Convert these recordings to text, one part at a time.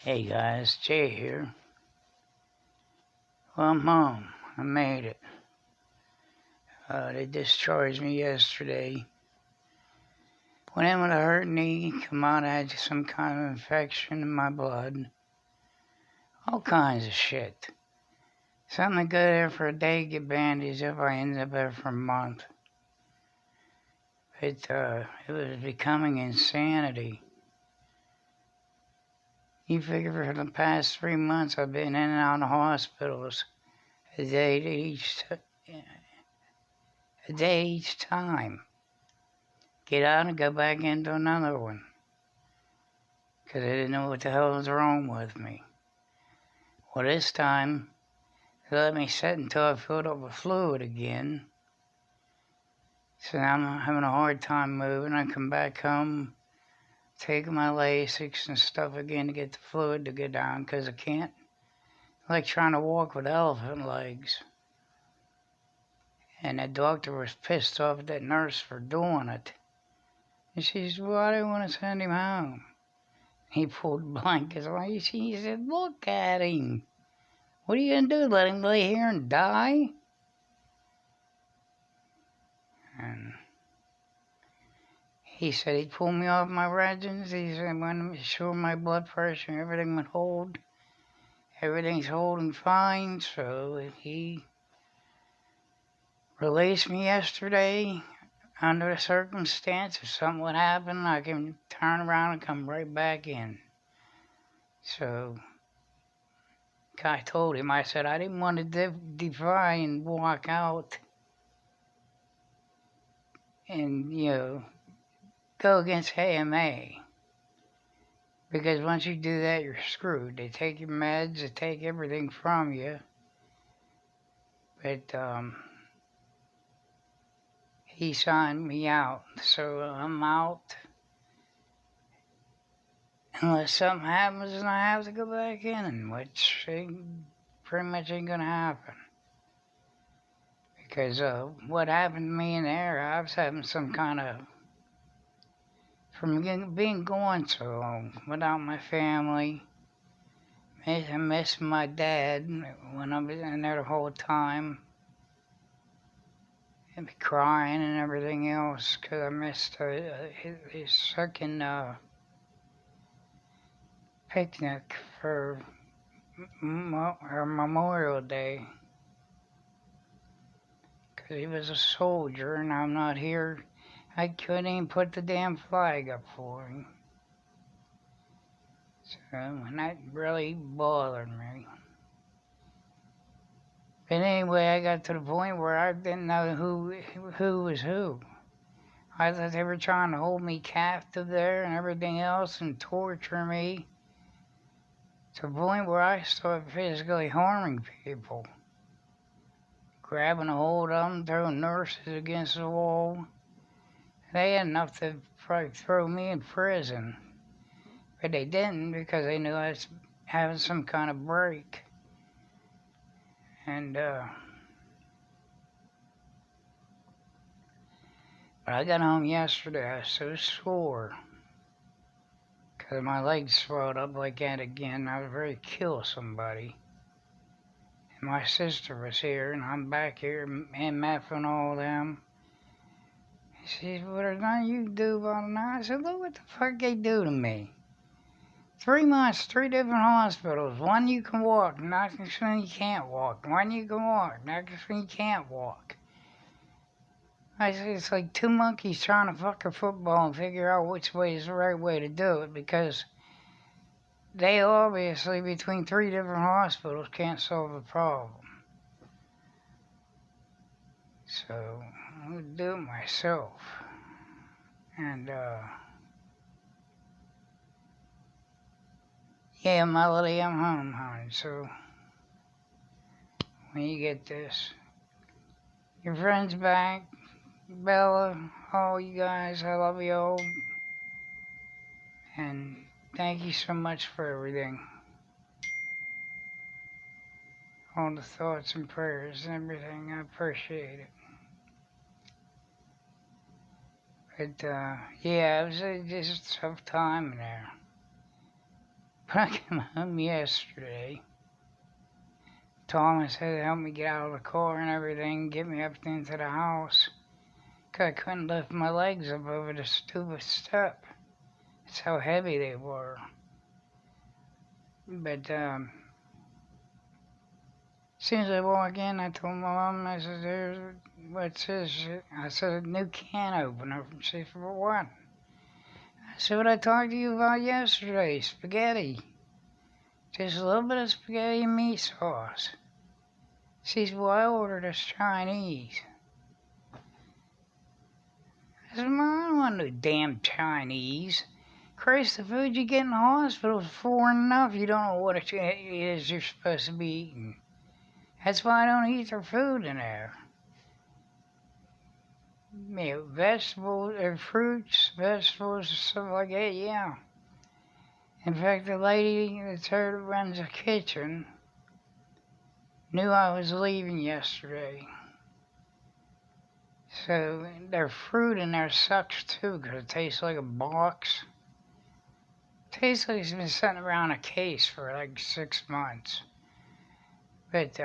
Hey guys, Jay here. Well, I'm home. I made it. They discharged me yesterday. Went in with a hurt knee. Come out, I had some kind of infection in my blood. All kinds of shit. Something to go there for a day, get bandaged up. I ended up there for a month. It was becoming insanity. You figure for the past 3 months I've been in and out of hospitals a day each time. Get out and go back into another one. Because I didn't know what the hell was wrong with me. Well, this time, they let me sit until I filled up with fluid again. So now I'm having a hard time moving. I come back home, taking my Lasix and stuff again to get the fluid to go down because I can't. Like trying to walk with elephant legs. And the doctor was pissed off at that nurse for doing it. And she said, well, I didn't want to send him home. He pulled blankets away. She said, look at him. What are you going to do, let him lay here and die? And he said he'd pull me off my regimens. He said when I'm sure my blood pressure and everything would hold. Everything's holding fine, so he released me yesterday. Under the circumstance, if something would happen, I can turn around and come right back in. So I told him, I said I didn't want to defy and walk out and, go against AMA. Because once you do that, you're screwed. They take your meds, they take everything from you. But he signed me out, so I'm out. Unless something happens and I have to go back in, which pretty much ain't gonna happen. Because what happened to me in there, I was having some kind of, from being gone so long without my family, I missed my dad when I was in there the whole time. And be crying and everything else because I missed his second picnic for Memorial Day. Because he was a soldier and I'm not here. I couldn't even put the damn flag up for him. So, and that really bothered me. But anyway, I got to the point where I didn't know who was who. I thought they were trying to hold me captive there and everything else and torture me to the point where I started physically harming people. Grabbing a hold of them, throwing nurses against the wall. They had enough to probably throw me in prison. But they didn't because they knew I was having some kind of break. And, but I got home yesterday, I was so sore. Because my legs swelled up like that again. I was ready to kill somebody. And my sister was here, and I'm back here, and Matt and all them. She said, well, there's nothing you can do about it now. I said, look what the fuck they do to me. 3 months, 3 different hospitals. One you can walk, next one you can't walk. One you can walk, next one you can't walk. I said, it's like two monkeys trying to fuck a football and figure out which way is the right way to do it because they obviously, between 3 different hospitals, can't solve the problem. So, I'm going to do it myself. And, yeah, Melody, I'm home, honey. So, when you get this, your friend's back, Bella, all you guys, I love you all. And thank you so much for everything. All the thoughts and prayers and everything, I appreciate it. But, yeah, it was just a tough time there. But I came home yesterday. Thomas had to help me get out of the car and everything, get me up into the house. 'Cause I couldn't lift my legs up over the stupid step. That's how heavy they were. But as soon as I walk in, I told my mom, I said, what's this? I said, a new can opener. She said, for what? I said, what I talked to you about yesterday, spaghetti. Just a little bit of spaghetti and meat sauce. She said, well, I ordered us Chinese. I said, Mom, I don't want no damn Chinese. Christ, the food you get in the hospital is foreign enough. You don't know what it is you're supposed to be eating. That's why I don't eat their food in there. You know, vegetables or fruits, vegetables, stuff like that, yeah. In fact, the lady that runs the kitchen knew I was leaving yesterday. So their fruit in there sucks too, 'cause it tastes like a box. It tastes like it's been sitting around a case for like 6 months. But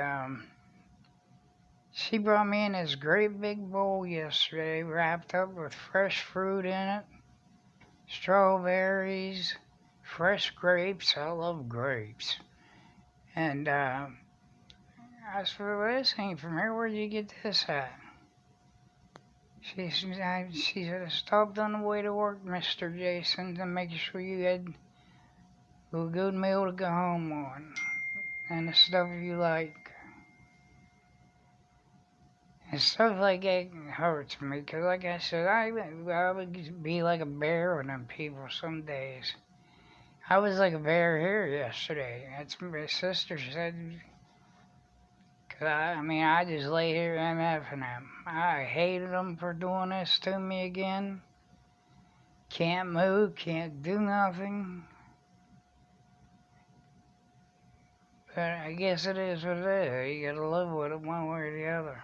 she brought me in this great big bowl yesterday, wrapped up with fresh fruit in it, strawberries, fresh grapes. I love grapes. And I said, well, this ain't from here. Where'd you get this at? She said, I stopped on the way to work, Mr. Jason, to make sure you had a good meal to go home on. And the stuff you like. And stuff like that hurts me, because like I said, I would be like a bear with them people some days. I was like a bear here yesterday. That's what my sister said. Cause I just lay here MFing them. I hated them for doing this to me again. Can't move, can't do nothing. But I guess it is what it is. You gotta live with it one way or the other.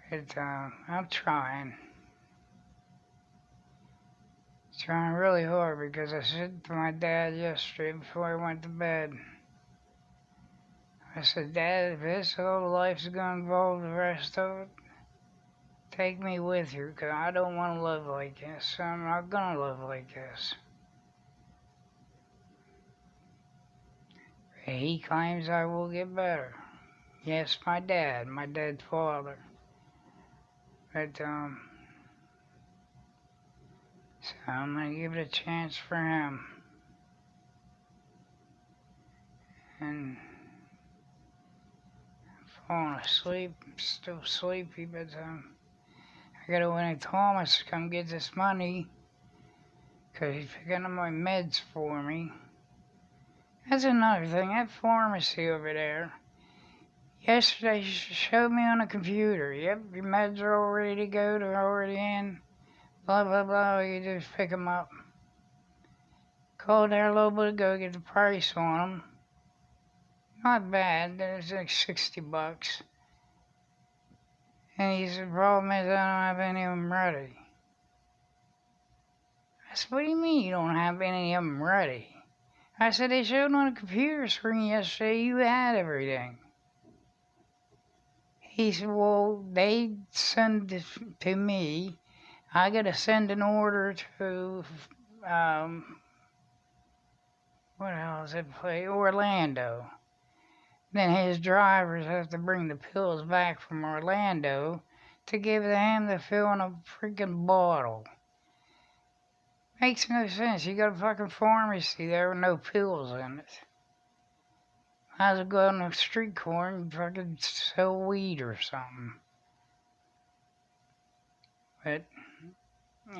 But I'm trying. Trying really hard, because I said to my dad yesterday before I went to bed, I said, Dad, if this whole life's gonna involve the rest of it, take me with you, 'cause I don't want to live like this. I'm not gonna live like this. And he claims I will get better. Yes, my dead father. But so I'm gonna give it a chance for him. And I'm falling asleep, still sleepy, but I gotta wait until Thomas to come get this money, 'cause he's picking up my meds for me. That's another thing, that pharmacy over there. Yesterday she showed me on the computer, yep, your meds are all ready to go, they're already in, blah blah blah, you just pick them up. Called there a little bit ago, get the price on them. Not bad, there's like $60. And he said, the problem is I don't have any of them ready. I said, what do you mean you don't have any of them ready? I said, they showed on the computer screen yesterday you had everything. He said, well, they send it to me. I got to send an order to, what else it play? Orlando. Then his drivers have to bring the pills back from Orlando to give him to fill in a freaking bottle. Makes no sense. You got a fucking pharmacy there with no pills in it. Might as well go on the street corner and fucking sell weed or something. But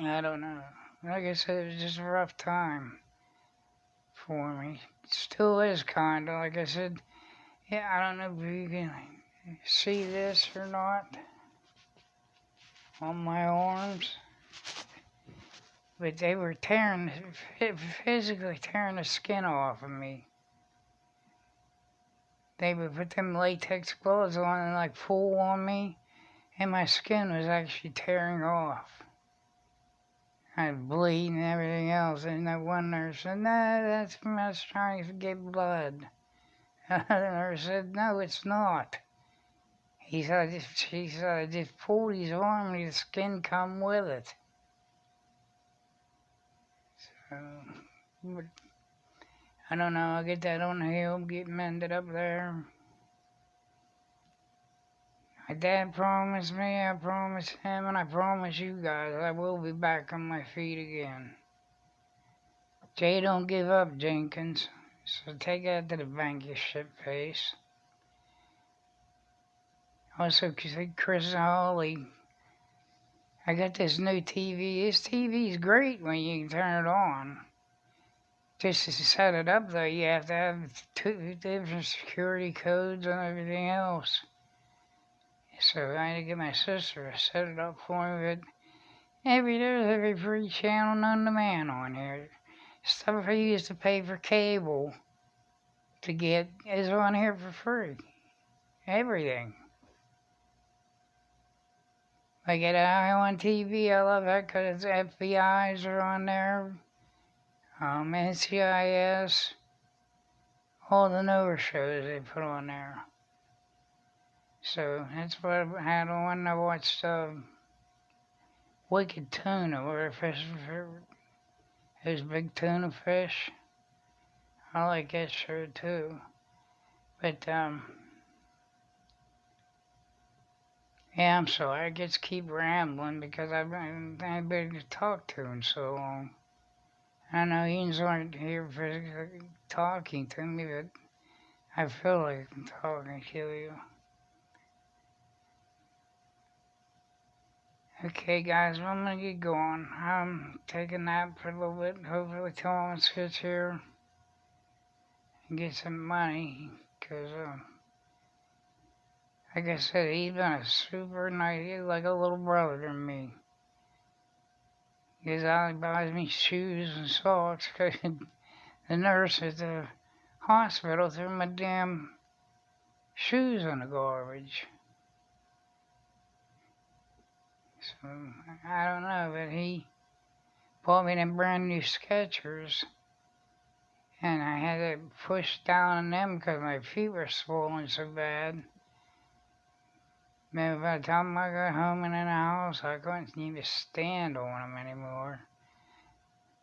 I don't know. Like I said, it was just a rough time for me. It still is kinda. Like I said, yeah, I don't know if you can see this or not on my arms. But they were physically tearing the skin off of me. They would put them latex gloves on and like pull on me, and my skin was actually tearing off. I was bleeding and everything else, and that one nurse said, "No, that's from us trying to get blood." The nurse said, "No, it's not." She said, "I just pulled his arm and the skin come with it." So, but I don't know, I'll get that on the hill, get mended up there. My dad promised me, I promised him, and I promise you guys I will be back on my feet again. Jay, don't give up, Jenkins. So take that to the bank, you shit face. Also, Chris Hawley, I got this new TV. This TV's great when you can turn it on. Just to set it up, though, you have to have 2 different security codes and everything else. So I had to get my sister to set it up for me, but there's every free channel known to man on here. Stuff I used to pay for cable to get is on here for free. Everything. Like at Iowa TV, I love that because FBI's are on there, NCIS, all the newer shows they put on there. So that's what I had on. I watched Wicked Tuna, where those big tuna fish. I like that show too. But yeah, I'm sorry. I just keep rambling because I've been to talk to in so long. I know you aren't here for talking to me, but I feel like I'm talking to you. Okay, guys, well, I'm gonna get going. I'm taking a nap for a little bit. Hopefully, Thomas gets here and get some money, because, like I said, he's been a super nice, he's like a little brother to me. He buys me shoes and socks, because the nurse at the hospital threw my damn shoes in the garbage. So, I don't know, but he bought me them brand new Skechers, and I had to push down on them because my feet were swollen so bad. Maybe by the time I got home and in the house, I couldn't even stand on them anymore.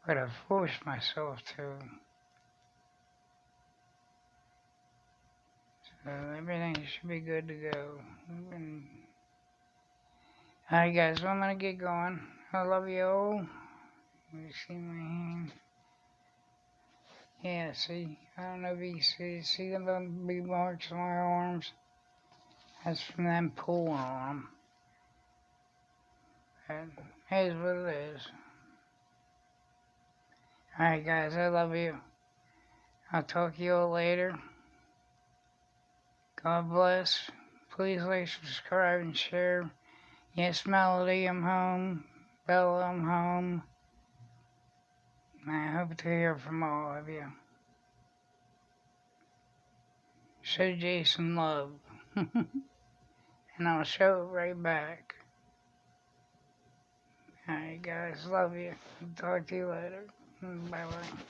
But I forced myself to. So everything should be good to go. Alright guys, well, I'm gonna get going. I love you all. You see my hand? Yeah, see? I don't know if you can see the big marks on my arms? That's from them pulling on them. And here's what it is. Alright guys, I love you. I'll talk to you all later. God bless. Please like, subscribe, and share. Yes, Melody, I'm home. Bella, I'm home. I hope to hear from all of you. Show Jason love. And I'll show it right back. Alright guys, love you. Talk to you later. Bye bye.